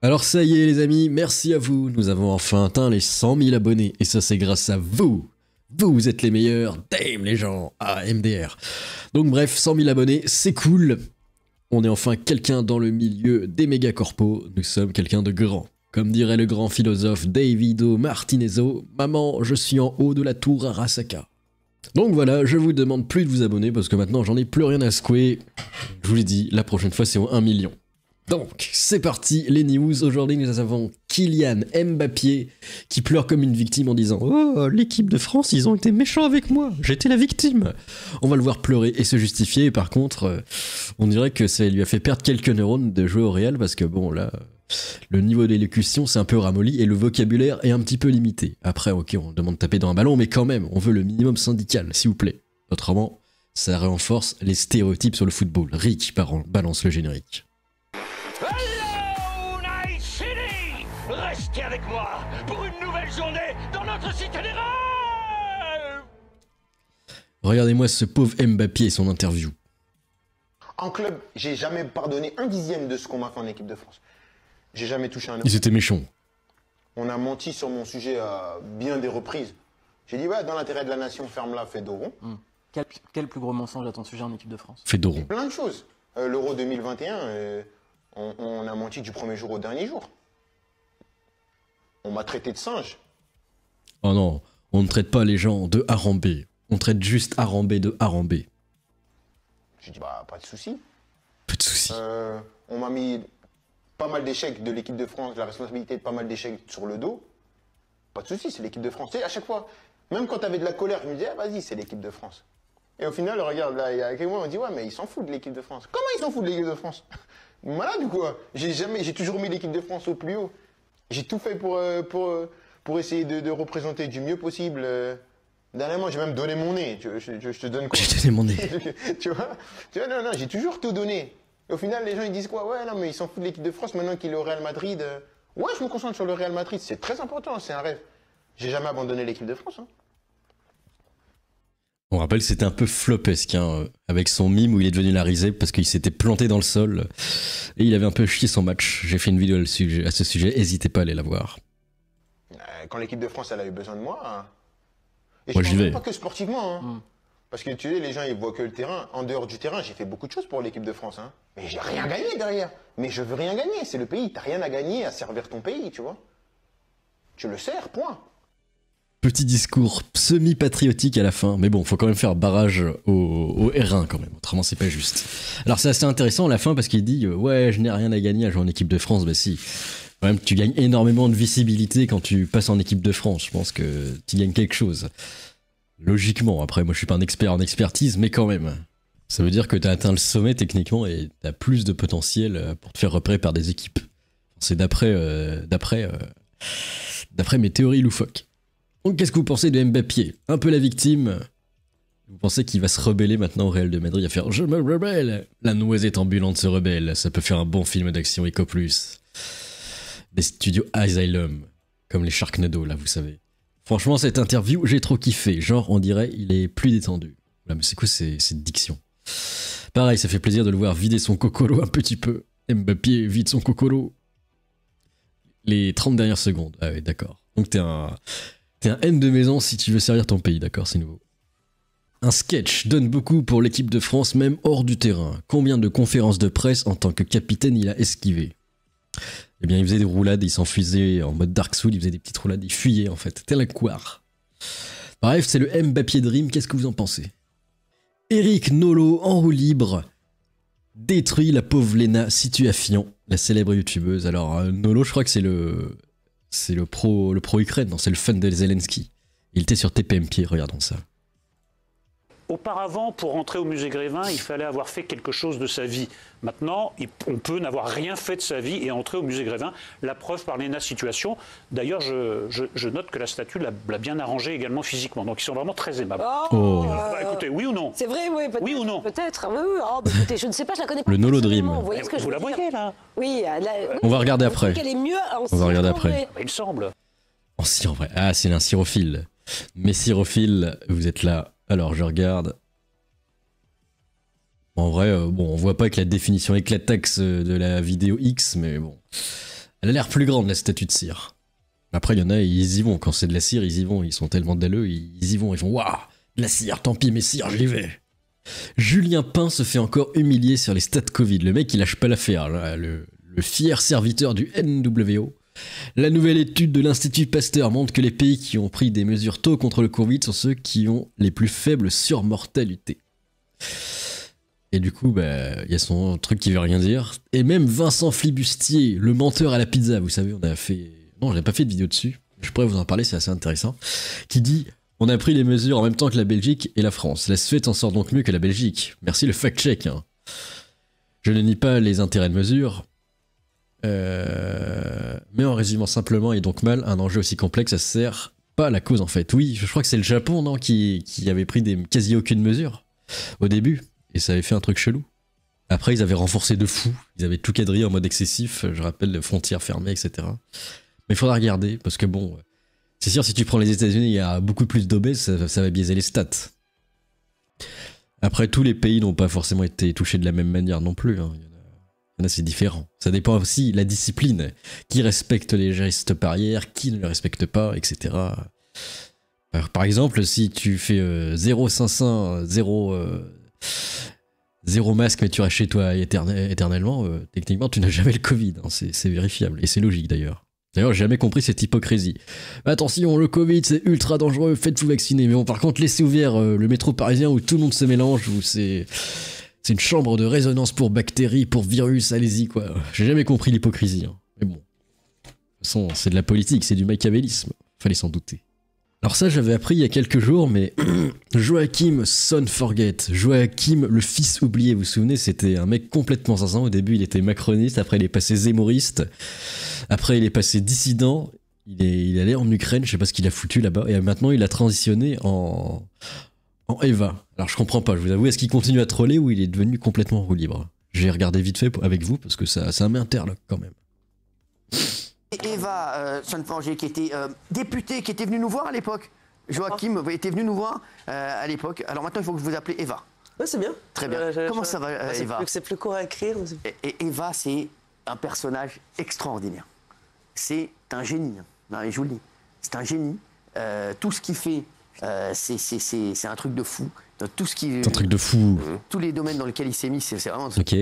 Alors ça y est les amis, merci à vous, nous avons enfin atteint les 100 000 abonnés, et ça c'est grâce à vous. Vous êtes les meilleurs, damn les gens, MDR. Donc bref, 100 000 abonnés, c'est cool. On est enfin quelqu'un dans le milieu des méga corpos, nous sommes quelqu'un de grand. Comme dirait le grand philosophe Davido Martinezzo, maman, je suis en haut de la tour Arasaka. Donc voilà, je vous demande plus de vous abonner parce que maintenant j'en ai plus rien à secouer. Je vous l'ai dit, la prochaine fois c'est au 1 million. Donc, c'est parti, les news. Aujourd'hui, nous avons Kylian Mbappé qui pleure comme une victime en disant « Oh, l'équipe de France, ils ont été méchants avec moi, j'étais la victime !» On va le voir pleurer et se justifier. Et par contre, on dirait que ça lui a fait perdre quelques neurones de jouer au Real parce que bon, là, le niveau d'élocution, c'est un peu ramolli et le vocabulaire est un petit peu limité. Après, ok, on demande de taper dans un ballon, mais quand même, on veut le minimum syndical, s'il vous plaît. Autrement, ça renforce les stéréotypes sur le football. Rick, balance le générique. Restez avec moi pour une nouvelle journée dans notre cité des rêves. Regardez-moi ce pauvre Mbappé et son interview. En club, j'ai jamais pardonné un dixième de ce qu'on m'a fait en équipe de France. J'ai jamais touché un euro. Ils étaient méchants. On a menti sur mon sujet à bien des reprises. J'ai dit, ouais, dans l'intérêt de la nation, ferme-la, fais dos rond. Quel plus gros mensonge à ton sujet en équipe de France? Fait dos rond. Plein de choses. L'Euro 2021, on a menti du premier jour au dernier jour. On m'a traité de singe. Oh non, on ne traite pas les gens de harambé. On traite juste harambé de harambé. J'ai dit, bah, pas de souci. Peu de soucis. On m'a mis pas mal d'échecs de l'équipe de France, la responsabilité de pas mal d'échecs sur le dos. Pas de souci, c'est l'équipe de France. Tu sais, à chaque fois, même quand t'avais de la colère, je me disais, ah, vas-y, c'est l'équipe de France. Et au final, regarde, là, il y a quelques mois, on dit, ouais, mais ils s'en foutent de l'équipe de France. Comment ils s'en foutent de l'équipe de France? Malade ou quoi? J'ai toujours mis l'équipe de France au plus haut. J'ai tout fait pour essayer de représenter du mieux possible. Dernièrement, j'ai même donné mon nez. Je te donne quoi? J'ai donné mon nez. tu vois, non, j'ai toujours tout donné. Et au final, les gens, ils disent quoi? Ouais, non, mais ils s'en foutent de l'équipe de France maintenant qu'il est au Real Madrid. Ouais, je me concentre sur le Real Madrid. C'est très important, c'est un rêve. J'ai jamais abandonné l'équipe de France. Hein. On rappelle que c'était un peu flopesque, hein, avec son mime où il est devenu la risée parce qu'il s'était planté dans le sol et il avait un peu chié son match. J'ai fait une vidéo à ce sujet, n'hésitez pas à aller la voir. Quand l'équipe de France, elle a eu besoin de moi. Hein. Et Moi, je j'y vais. pense pas que sportivement. Hein. Parce que tu sais, les gens, ils voient que le terrain. En dehors du terrain, j'ai fait beaucoup de choses pour l'équipe de France. Hein. Mais j'ai rien gagné derrière. Mais je veux rien gagner. C'est le pays. T'as rien à gagner à servir ton pays, tu vois. Tu le sers, point. Petit discours semi-patriotique à la fin, mais bon, faut quand même faire barrage au R1 quand même, autrement c'est pas juste. Alors c'est assez intéressant à la fin parce qu'il dit ouais, je n'ai rien à gagner à jouer en équipe de France. Bah si, quand même tu gagnes énormément de visibilité quand tu passes en équipe de France, je pense que tu gagnes quelque chose. Logiquement, après moi je suis pas un expert en expertise, mais quand même. Ça veut dire que tu as atteint le sommet techniquement et tu as plus de potentiel pour te faire repérer par des équipes. C'est d'après mes théories loufoques. Donc qu'est-ce que vous pensez de Mbappé? Un peu la victime? Vous pensez qu'il va se rebeller maintenant au Real de Madrid à faire « Je me rebelle !» La noisette ambulante se rebelle, ça peut faire un bon film d'action Eco+. Des studios Asylum, comme les Sharknado là, vous savez. Franchement, cette interview, j'ai trop kiffé. Genre, on dirait, il est plus détendu. Là, mais c'est quoi cette diction? Pareil, ça fait plaisir de le voir vider son cocolo un petit peu. Mbappé vide son cocolo. Les 30 dernières secondes. Ah oui, d'accord. Donc t'es un haine de maison si tu veux servir ton pays, d'accord, c'est nouveau. Un sketch donne beaucoup pour l'équipe de France, même hors du terrain. Combien de conférences de presse en tant que capitaine il a esquivé? Eh bien, il faisait des roulades, il s'enfuisait en mode Dark Souls, il faisait des petites roulades, il fuyait en fait, tel un couard. Bref, c'est le Mbappé Dream, qu'est-ce que vous en pensez? Eric Nolo, en roue libre, détruit la pauvre Lena Situafian, la célèbre youtubeuse. Alors, Nolo, je crois que c'est le pro-Ukraine, non, c'est le fan de Zelensky. Il était sur TPMP, regardons ça. Auparavant, pour rentrer au musée Grévin, il fallait avoir fait quelque chose de sa vie. Maintenant, on peut n'avoir rien fait de sa vie et entrer au musée Grévin. La preuve par Lena Situation. D'ailleurs, je note que la statue l'a bien arrangée également physiquement. Donc, ils sont vraiment très aimables. Oh. Bah, écoutez, oui ou non? C'est vrai, oui, peut-être. Oui ou non? Peut-être, oui, oui. Oh, bah, écoutez, je ne sais pas, je la connais pas. Le Nolo Dream. Vous voyez ce que je Vous veux la dire? voyez, là? Oui, On va regarder après. Elle est mieux en On va regarder cire qu'en après. vrai. Il me semble. En cire, en vrai. Ah, c'est un cirophile. Mais cirophile, vous êtes là. Alors, je regarde. En vrai, bon, on voit pas que la définition éclataxe de la vidéo X, mais bon. Elle a l'air plus grande, la statue de cire. Après, il y en a, ils y vont. Quand c'est de la cire, ils y vont. Ils sont tellement dalleux, ils y vont. Ils font waouh, de la cire, tant pis, mais cire, j'y vais. Julien Pain se fait encore humilier sur les stats Covid. Le mec, il lâche pas l'affaire, là. Le fier serviteur du NWO. La nouvelle étude de l'Institut Pasteur montre que les pays qui ont pris des mesures tôt contre le Covid sont ceux qui ont les plus faibles surmortalités. Et du coup, bah, y a son truc qui veut rien dire. Et même Vincent Flibustier, le menteur à la pizza, vous savez, on a fait... Non, j'ai pas fait de vidéo dessus, je pourrais vous en parler, c'est assez intéressant. Qui dit, on a pris les mesures en même temps que la Belgique et la France. La Suède en sort donc mieux que la Belgique. Merci le fact-check. Hein. Je ne nie pas les intérêts de mesure. Mais en résumant simplement et donc mal, un enjeu aussi complexe, ça sert pas à la cause en fait. Oui, je crois que c'est le Japon, non, qui avait pris quasi aucune mesure au début. Et ça avait fait un truc chelou. Après, ils avaient renforcé de fou. Ils avaient tout quadrillé en mode excessif. Je rappelle, les frontières fermées, etc. Mais il faudra regarder, parce que bon, c'est sûr, si tu prends les États-Unis, il y a beaucoup plus d'obèses, ça va biaiser les stats. Après, tous les pays n'ont pas forcément été touchés de la même manière non plus. Hein. Il y en a, c'est différent. Ça dépend aussi de la discipline. Qui respecte les gestes barrières, qui ne les respecte pas, etc. Alors, par exemple, si tu fais 0 500, 0 masque, mais tu restes chez toi éternellement, techniquement, tu n'as jamais le Covid. Hein. C'est vérifiable. Et c'est logique d'ailleurs. D'ailleurs, j'ai jamais compris cette hypocrisie. Attention, le Covid, c'est ultra dangereux, faites-vous vacciner. Mais bon, par contre, laissez ouvert le métro parisien où tout le monde se mélange, où c'est une chambre de résonance pour bactéries, pour virus, allez-y, quoi. J'ai jamais compris l'hypocrisie. Hein. Mais bon. De toute façon, c'est de la politique, c'est du machiavélisme. Fallait s'en douter. Alors ça, j'avais appris il y a quelques jours, mais Joachim Son Forget, Joachim le fils oublié, vous vous souvenez, c'était un mec complètement zinzin. Au début, il était macroniste, après il est passé zémoriste, après il est passé dissident, il est allé en Ukraine, je sais pas ce qu'il a foutu là-bas, et maintenant il a transitionné en Eva. Alors je comprends pas, je vous avoue, est-ce qu'il continue à troller ou il est devenu complètement en roue libre? J'ai regardé vite fait avec vous, parce que ça m'interloque quand même. Eva Sonforger, qui était députée, qui était venue nous voir à l'époque. Joachim était venu nous voir à l'époque. Alors maintenant, il faut que vous appelez Eva. Ouais, c'est bien. Très bien. Comment ça va, Eva? C'est plus court à écrire. Et Eva, c'est un personnage extraordinaire. C'est un génie. Non, je vous le dis. C'est un génie. Tout ce qu'il fait, c'est un truc de fou. Dans tout ce qui, c'est un truc de fou. Tous les domaines dans lesquels il s'est mis, c'est vraiment... Ok.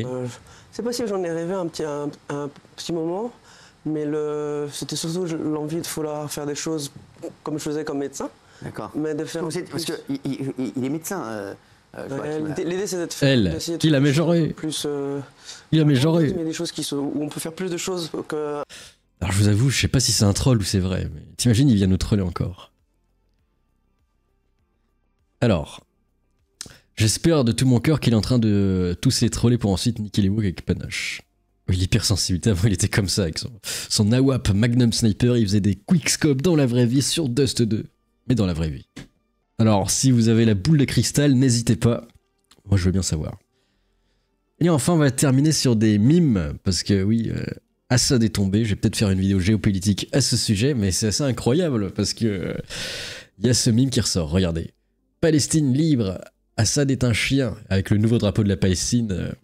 C'est possible, j'en ai rêvé un petit moment. Mais c'était surtout l'envie de vouloir faire des choses comme je faisais comme médecin. D'accord. Mais de faire... Parce qu'il est médecin. L'idée, c'est d'être... d'essayer de il a méjoré. Plus, il a méjoré. Mais des choses où on peut faire plus de choses que... Alors je vous avoue, je sais pas si c'est un troll ou c'est vrai, mais t'imagines, il vient nous troller encore. Alors, j'espère de tout mon cœur qu'il est en train de tous les troller pour ensuite niquer les woke avec panache. L'hypersensibilité, avant il était comme ça avec son AWAP Magnum Sniper, il faisait des quickscopes dans la vraie vie sur Dust 2, mais dans la vraie vie. Alors si vous avez la boule de cristal, n'hésitez pas, moi je veux bien savoir. Et enfin on va terminer sur des mimes, parce que oui, Assad est tombé, je vais peut-être faire une vidéo géopolitique à ce sujet, mais c'est assez incroyable, parce que y a ce mime qui ressort, regardez. Palestine libre, Assad est un chien, avec le nouveau drapeau de la Palestine...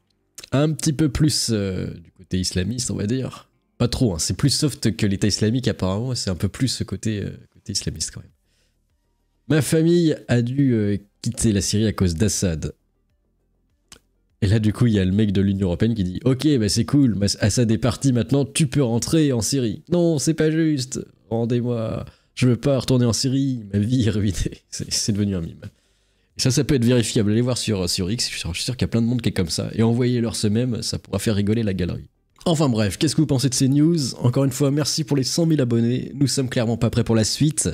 un petit peu plus du côté islamiste, on va dire. Pas trop, hein. C'est plus soft que l'État islamique apparemment, c'est un peu plus ce côté islamiste quand même. Ma famille a dû quitter la Syrie à cause d'Assad. Et là du coup il y a le mec de l'Union Européenne qui dit « Ok, bah c'est cool, Assad est parti maintenant, tu peux rentrer en Syrie. » Non, c'est pas juste, rendez-moi, je veux pas retourner en Syrie, ma vie est ruinée. C'est devenu un mime. Et ça peut être vérifiable. Allez voir sur X, je suis sûr qu'il y a plein de monde qui est comme ça. Et envoyez-leur ce même, ça pourra faire rigoler la galerie. Enfin bref, qu'est-ce que vous pensez de ces news? Encore une fois, merci pour les 100 000 abonnés. Nous sommes clairement pas prêts pour la suite.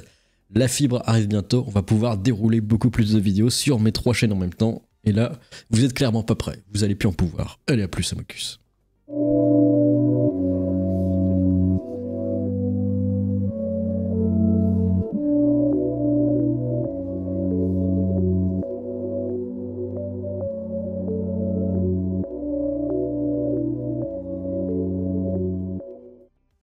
La fibre arrive bientôt. On va pouvoir dérouler beaucoup plus de vidéos sur mes 3 chaînes en même temps. Et là, vous êtes clairement pas prêts. Vous allez plus en pouvoir. Allez, à plus, Amocus.